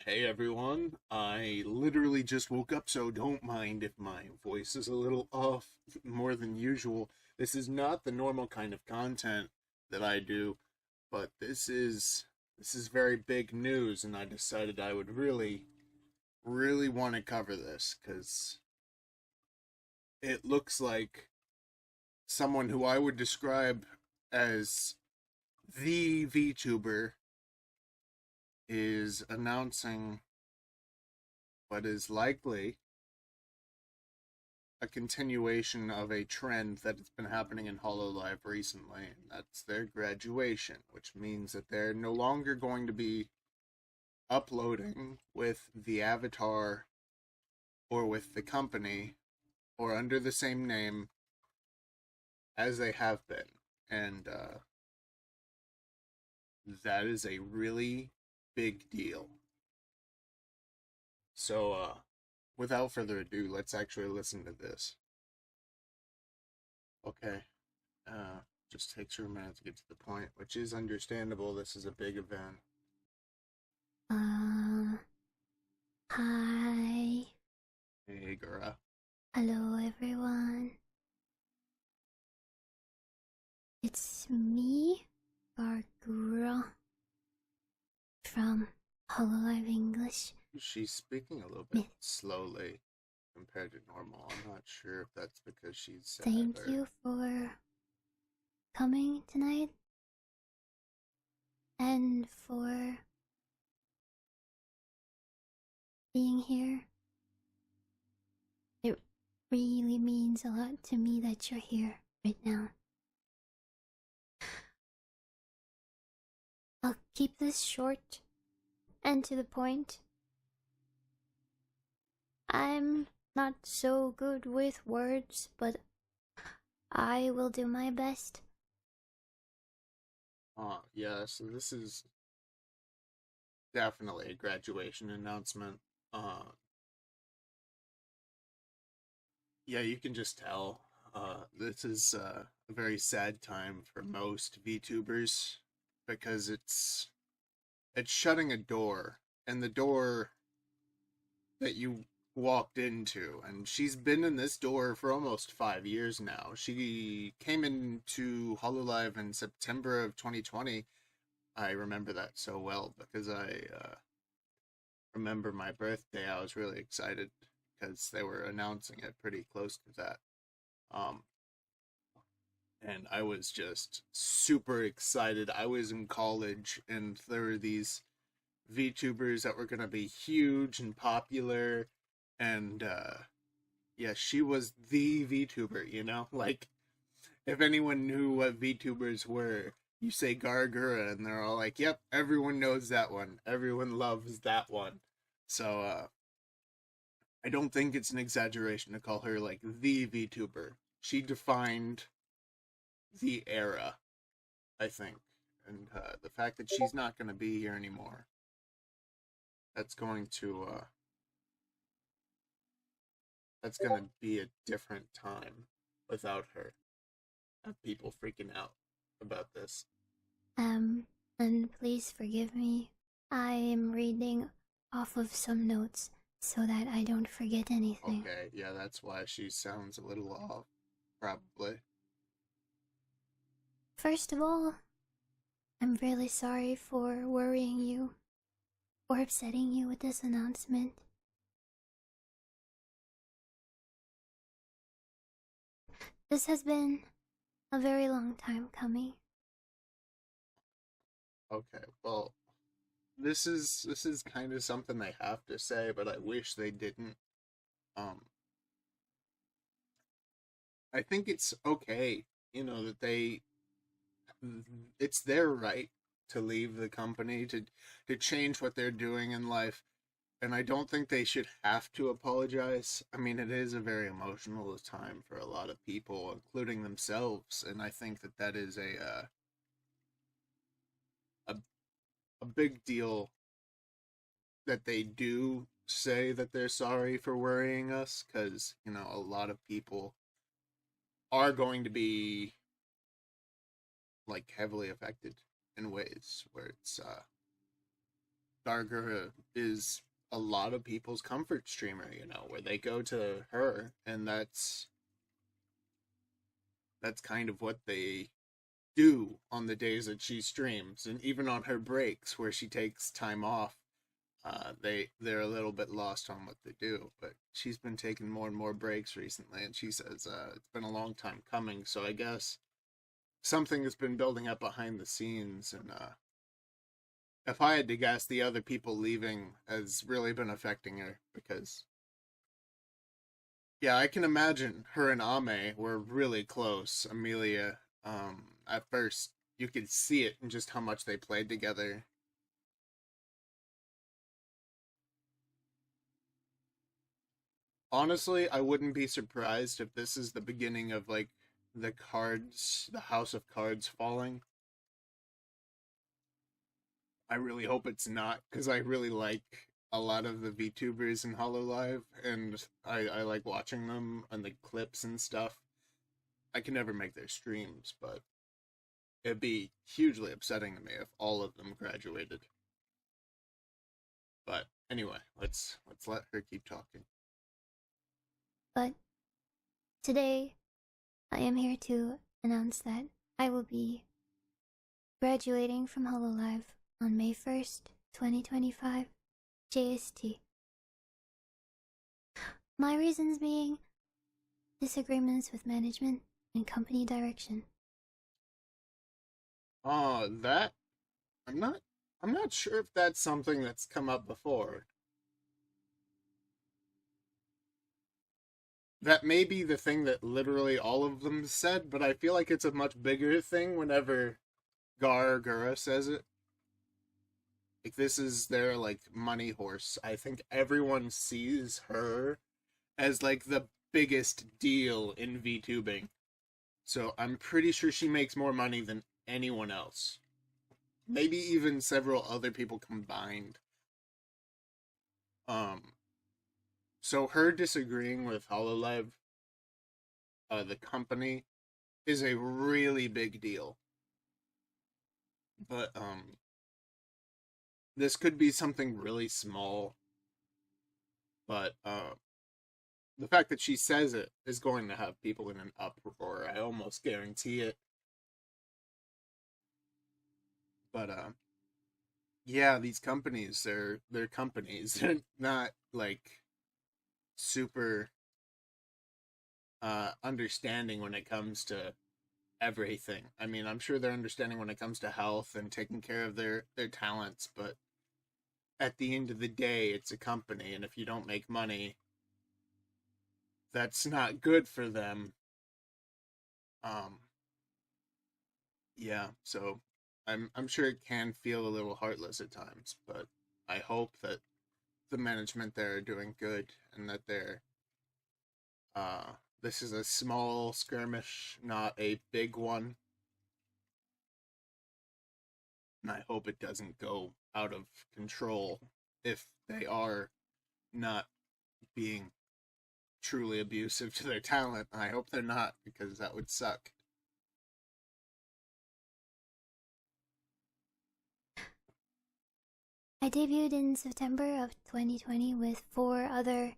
Hey everyone. I literally just woke up, so don't mind if my voice is a little off more than usual. This is not the normal kind of content that I do, but this is very big news, and I decided I would really want to cover this because it looks like someone who I would describe as the VTuber is announcing what is likely a continuation of a trend that has been happening in Hololive recently, and that's their graduation, which means that they're no longer going to be uploading with the avatar or with the company or under the same name as they have been. And that is a really big deal. So, without further ado, let's actually listen to this. Okay. Uh, just takes her a minute to get to the point, which is understandable. This is a big event. Uh, Hi. Hey, Gura. Hello, everyone. It's me, Gura, from Hololive English. She's speaking a little bit slowly compared to normal. I'm not sure if that's because she's sad Thank or... you for coming tonight and for being here. It really means a lot to me that you're here right now. I'll keep this short and to the point. I'm not so good with words, but I will do my best. Yeah, so this is definitely a graduation announcement. Yeah, you can just tell. This is a very sad time for most VTubers because it's shutting a door, and the door that you walked into, and she's been in this door for almost 5 years now. She came into Hololive in September of 2020. I remember that so well because I remember my birthday. I was really excited because they were announcing it pretty close to that. Um, and I was just super excited. I was in college, and there were these VTubers that were gonna be huge and popular, and yeah, she was the VTuber. Like if anyone knew what VTubers were, you say Gura, and they're all like, "Yep, everyone knows that one. Everyone loves that one." So I don't think it's an exaggeration to call her like the VTuber. She defined the era, I think, and the fact that she's not going to be here anymore, that's going to be a different time without her. Have people freaking out about this. Um, and please forgive me. I am reading off of some notes so that I don't forget anything. Okay, yeah, that's why she sounds a little off, probably. First of all, I'm really sorry for worrying you or upsetting you with this announcement. This has been a very long time coming. Okay, well, this is kind of something they have to say, but I wish they didn't. Um, I think it's okay, that it's their right to leave the company, to change what they're doing in life, and I don't think they should have to apologize. I mean, it is a very emotional time for a lot of people, including themselves, and I think that that is a a big deal that they do say that they're sorry for worrying us, because a lot of people are going to be like heavily affected in ways where it's Gura is a lot of people's comfort streamer, where they go to her, and that's kind of what they do on the days that she streams, and even on her breaks where she takes time off. They're a little bit lost on what they do, but she's been taking more and more breaks recently, and she says it's been a long time coming. So I guess something has been building up behind the scenes, and if I had to guess, the other people leaving has really been affecting her because, yeah, I can imagine her and Ame were really close. Amelia, at first you could see it in just how much they played together. Honestly, I wouldn't be surprised if this is the beginning of like the House of Cards falling. I really hope it's not, because I really like a lot of the VTubers in Hololive, and I like watching them and the clips and stuff. I can never make their streams, but it'd be hugely upsetting to me if all of them graduated. But anyway, let's let her keep talking. But today, I am here to announce that I will be graduating from Hololive on May 1st, 2025, JST. My reasons being disagreements with management and company direction. That I'm not I'm not sure if that's something that's come up before. That may be the thing that literally all of them said, but I feel like it's a much bigger thing whenever Gura says it. Like, this is their like money horse. I think everyone sees her as like the biggest deal in VTubing. So I'm pretty sure she makes more money than anyone else. Maybe even several other people combined. Um so her disagreeing with Hololive, the company, is a really big deal. But this could be something really small, but the fact that she says it is going to have people in an uproar. I almost guarantee it. But yeah, these companies, they're companies. They're not like super understanding when it comes to everything. I mean, I'm sure they're understanding when it comes to health and taking care of their talents, but at the end of the day, it's a company, and if you don't make money, that's not good for them. Um, yeah, so I'm sure it can feel a little heartless at times, but I hope that the management there are doing good and that they're uh this is a small skirmish, not a big one. And I hope it doesn't go out of control if they are not being truly abusive to their talent. I hope they're not, because that would suck. I debuted in September of 2020 with 4 other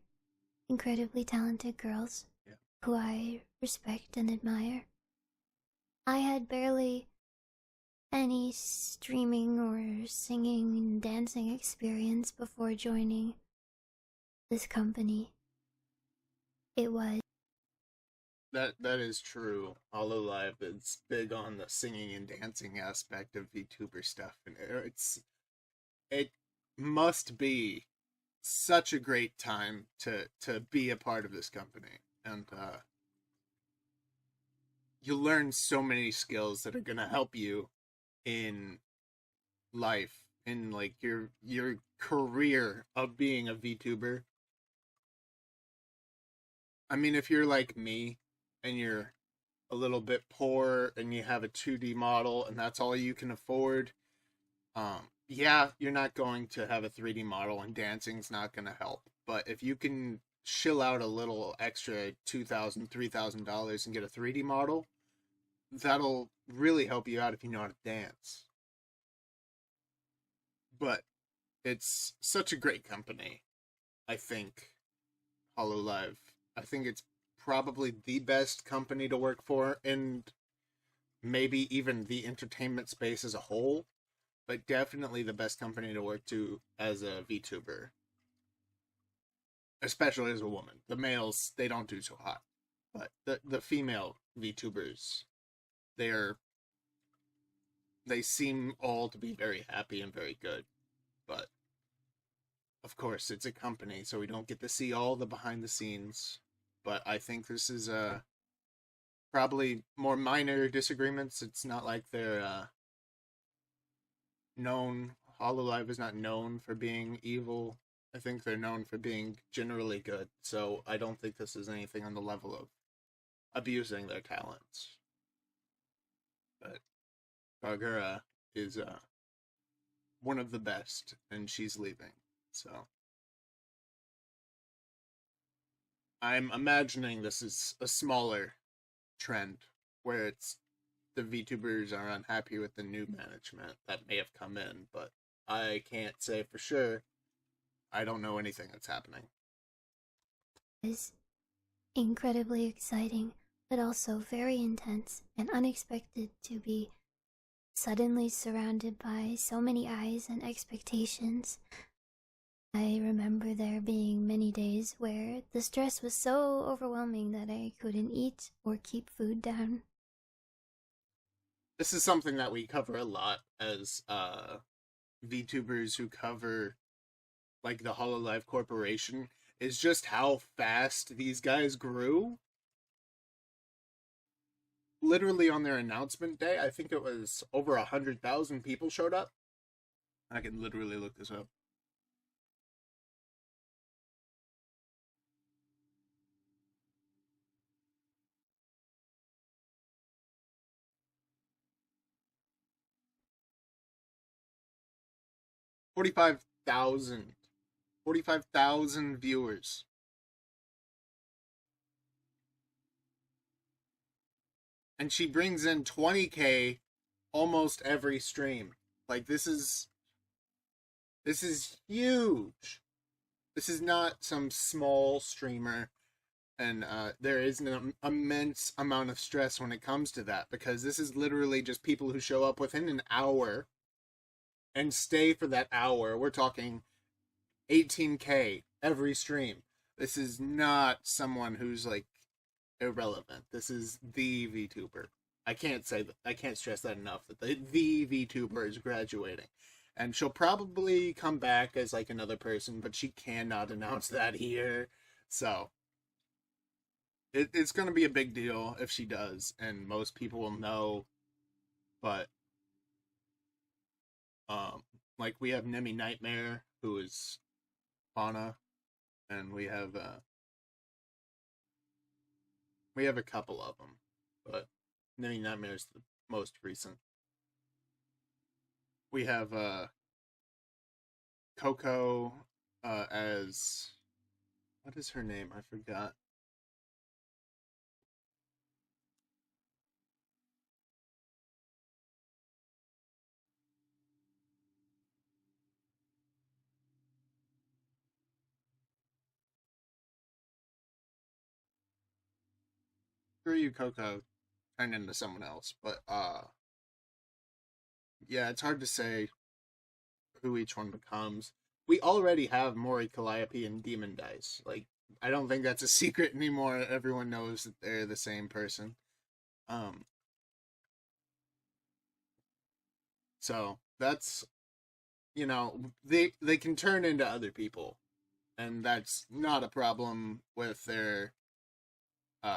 incredibly talented girls Yeah. who I respect and admire. I had barely any streaming or singing and dancing experience before joining this company. It was That is true. Hololive is big on the singing and dancing aspect of VTuber stuff, and it must be such a great time to be a part of this company, and you learn so many skills that are gonna help you in life, in like your career of being a VTuber. I mean, if you're like me and you're a little bit poor and you have a 2D model and that's all you can afford, yeah, you're not going to have a 3D model, and dancing's not going to help. But if you can shill out a little extra $2,000, $3,000 and get a 3D model, that'll really help you out if you know how to dance. But it's such a great company. I think Hololive. I think it's probably the best company to work for, and maybe even the entertainment space as a whole, but definitely the best company to work to as a VTuber, especially as a woman. The males, they don't do so hot, but the female VTubers, they're they seem all to be very happy and very good. But of course, it's a company, so we don't get to see all the behind the scenes. But I think this is probably more minor disagreements. It's not like they're known. Hololive is not known for being evil. I think they're known for being generally good. So I don't think this is anything on the level of abusing their talents. But Gura is one of the best, and she's leaving. So I'm imagining this is a smaller trend where it's the VTubers are unhappy with the new management that may have come in, but I can't say for sure. I don't know anything that's happening. Is incredibly exciting, but also very intense and unexpected to be suddenly surrounded by so many eyes and expectations. I remember there being many days where the stress was so overwhelming that I couldn't eat or keep food down. This is something that we cover a lot as VTubers who cover like the Hololive Corporation, is just how fast these guys grew. Literally on their announcement day, I think it was over 100,000 people showed up. I can literally look this up. Forty-five thousand. 45,000 viewers. And she brings in 20K almost every stream. Like this is huge. This is not some small streamer, and there is an immense amount of stress when it comes to that, because this is literally just people who show up within an hour and stay for that hour. We're talking 18K every stream. This is not someone who's like irrelevant. This is the VTuber. I can't say that. I can't stress that enough. That the VTuber is graduating, and she'll probably come back as like another person, but she cannot announce that here. So it's going to be a big deal if she does, and most people will know. But like we have Nemi Nightmare, who is Fauna, and we have a couple of them, but Nemi Nightmare is the most recent. We have Coco as, what is her name? I forgot. Screw you, Coco turned into someone else, but yeah, it's hard to say who each one becomes. We already have Mori Calliope and Demon Dice. Like, I don't think that's a secret anymore. Everyone knows that they're the same person. Um, so that's, they can turn into other people, and that's not a problem with their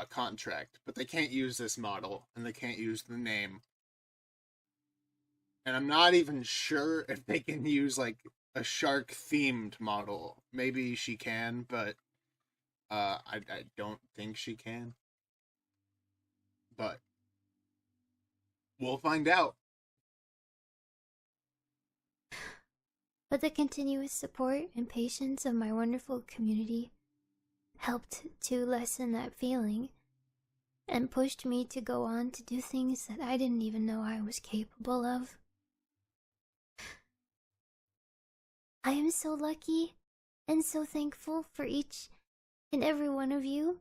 contract. But they can't use this model, and they can't use the name. And I'm not even sure if they can use like a shark themed model. Maybe she can, but I don't think she can. But we'll find out. But the continuous support and patience of my wonderful community helped to lessen that feeling and pushed me to go on to do things that I didn't even know I was capable of. I am so lucky and so thankful for each and every one of you,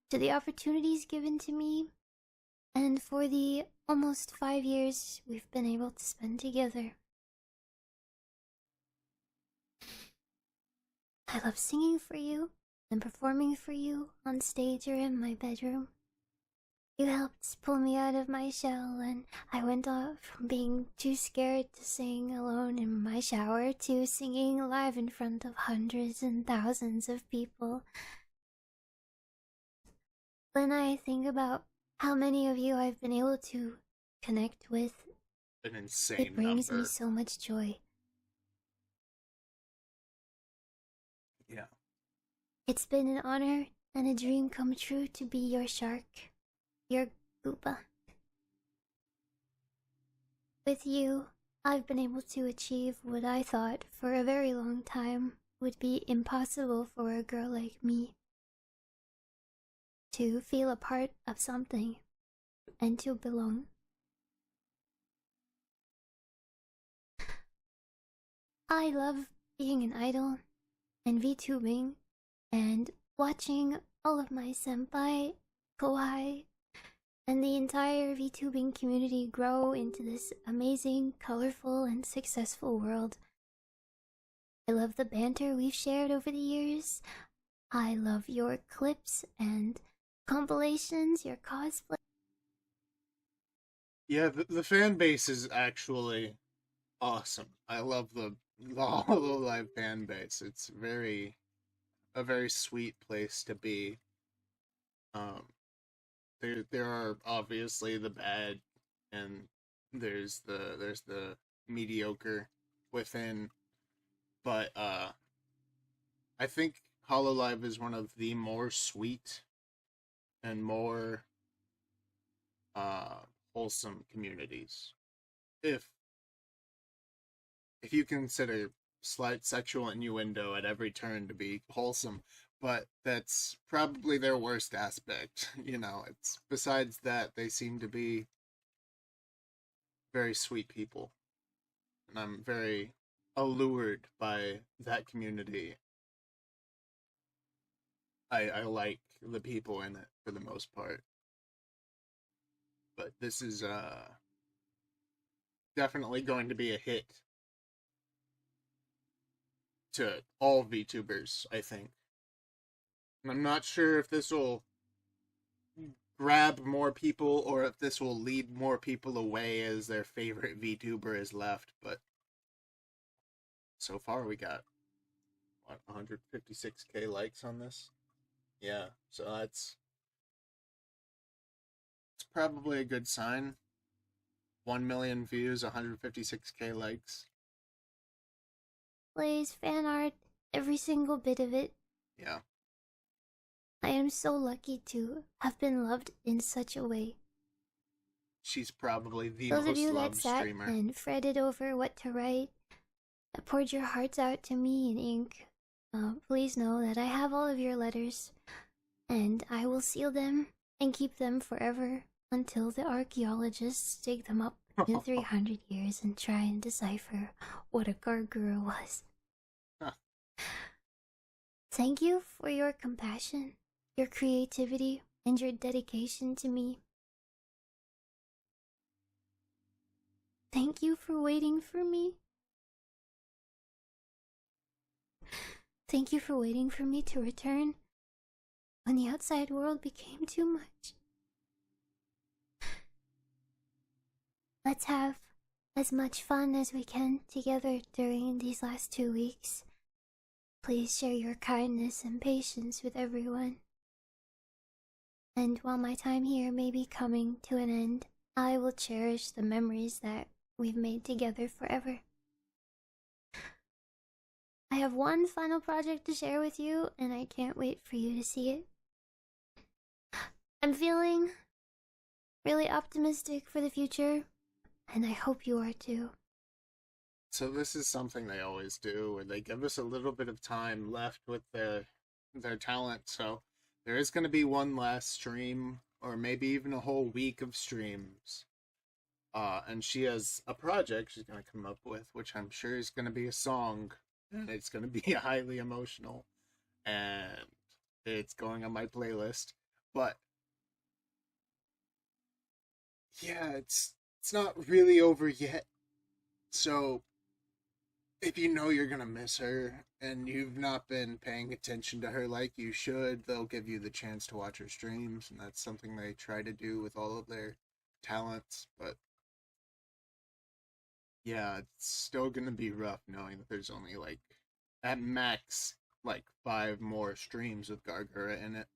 to the opportunities given to me, and for the almost 5 years we've been able to spend together. I love singing for you and performing for you on stage or in my bedroom. You helped pull me out of my shell, and I went off from being too scared to sing alone in my shower to singing live in front of hundreds and thousands of people. When I think about how many of you I've been able to connect with, An insane it brings number. me so much joy. Yeah. It's been an honor and a dream come true to be your shark, your Gooba. With you, I've been able to achieve what I thought for a very long time would be impossible for a girl like me. To feel a part of something and to belong. I love being an idol and VTubing and watching all of my senpai, Kohai, and the entire VTubing community grow into this amazing, colorful, and successful world. I love the banter we've shared over the years. I love your clips and compilations, your cosplay. Yeah, the fan base is actually awesome. I love the Hololive fan base. It's a very sweet place to be. Um, there are obviously the bad, and there's the mediocre within, but I think Hololive is one of the more sweet and more uh wholesome communities. If if you consider slight sexual innuendo at every turn to be wholesome, but that's probably their worst aspect. You know, it's besides that they seem to be very sweet people, and I'm very allured by that community. I like the people in it for the most part, but this is definitely going to be a hit to all VTubers, I think. And I'm not sure if this will grab more people or if this will lead more people away as their favorite VTuber is left, but so far we got what 156k likes on this. Yeah, so it's probably a good sign. 1 million views, 156k likes. Plays fan art, every single bit of it. Yeah. I am so lucky to have been loved in such a way. She's probably the Those of most you that loved sat streamer. and fretted over what to write, that poured your hearts out to me in ink, please know that I have all of your letters, and I will seal them and keep them forever until the archaeologists dig them up in 300 years and try and decipher what a Gura was. Huh. Thank you for your compassion, your creativity, and your dedication to me. Thank you for waiting for me. Thank you for waiting for me to return when the outside world became too much. Let's have as much fun as we can together during these last 2 weeks. Please share your kindness and patience with everyone. And while my time here may be coming to an end, I will cherish the memories that we've made together forever. I have one final project to share with you, and I can't wait for you to see it. I'm feeling really optimistic for the future, and I hope you are too. So this is something they always do, where they give us a little bit of time left with their talent. So there is going to be one last stream, or maybe even a whole week of streams. And she has a project she's gonna come up with, which I'm sure is gonna be a song, and it's gonna be highly emotional, and it's going on my playlist. But yeah, it's not really over yet. So if you know you're gonna miss her and you've not been paying attention to her like you should, they'll give you the chance to watch her streams, and that's something they try to do with all of their talents. But yeah, it's still gonna be rough knowing that there's only like at max like 5 more streams with Gargura in it.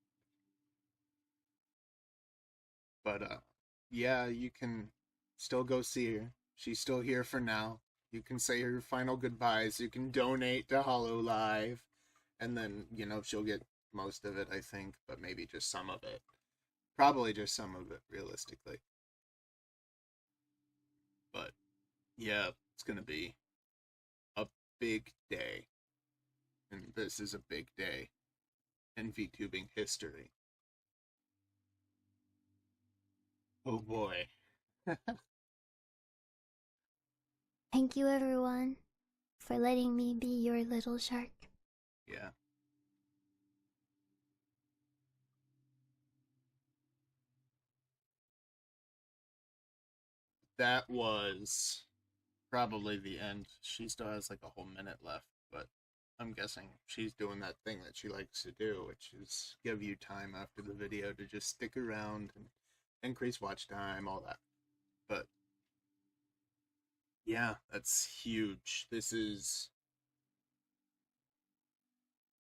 But yeah, you can still go see her. She's still here for now. You can say her final goodbyes. You can donate to Hollow Live, and then she'll get most of it, I think, but maybe just some of it. Probably just some of it, realistically. But yeah, it's gonna be a big day, and this is a big day in VTubing history. Oh boy. Thank you, everyone, for letting me be your little shark. Yeah. That was probably the end. She still has like a whole minute left, but I'm guessing she's doing that thing that she likes to do, which is give you time after the video to just stick around and increase watch time, all that. But yeah, that's huge. This is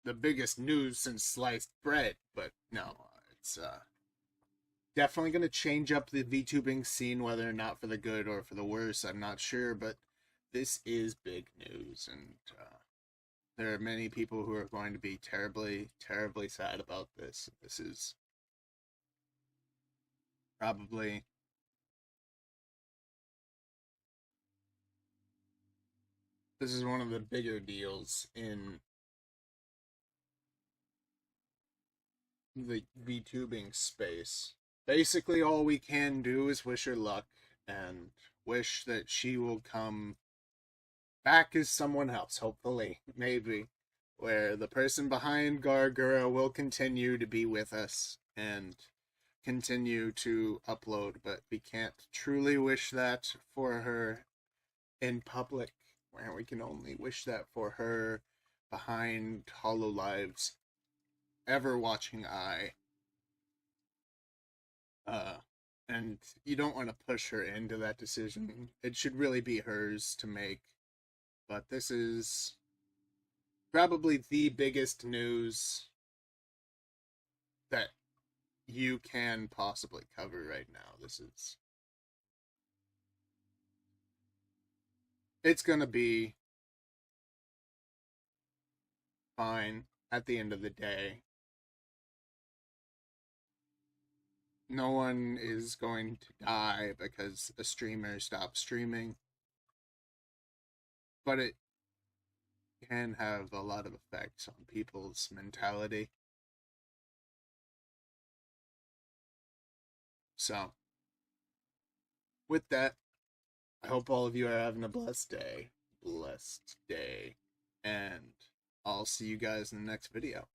the biggest news since sliced bread, but no, it's definitely going to change up the VTubing scene, whether or not for the good or for the worse. I'm not sure, but this is big news, and there are many people who are going to be terribly, terribly sad about this. This is probably one of the bigger deals in the VTubing space. Basically, all we can do is wish her luck and wish that she will come back as someone else, hopefully, maybe, where the person behind Gargura will continue to be with us and continue to upload, but we can't truly wish that for her in public, where we can only wish that for her behind Hollow Live's ever watching eye. Uh, and you don't want to push her into that decision. It should really be hers to make. But this is probably the biggest news that you can possibly cover right now. It's gonna be fine at the end of the day. No one is going to die because a streamer stops streaming, but it can have a lot of effects on people's mentality. So, with that, I hope all of you are having a blessed day. Blessed day. And I'll see you guys in the next video.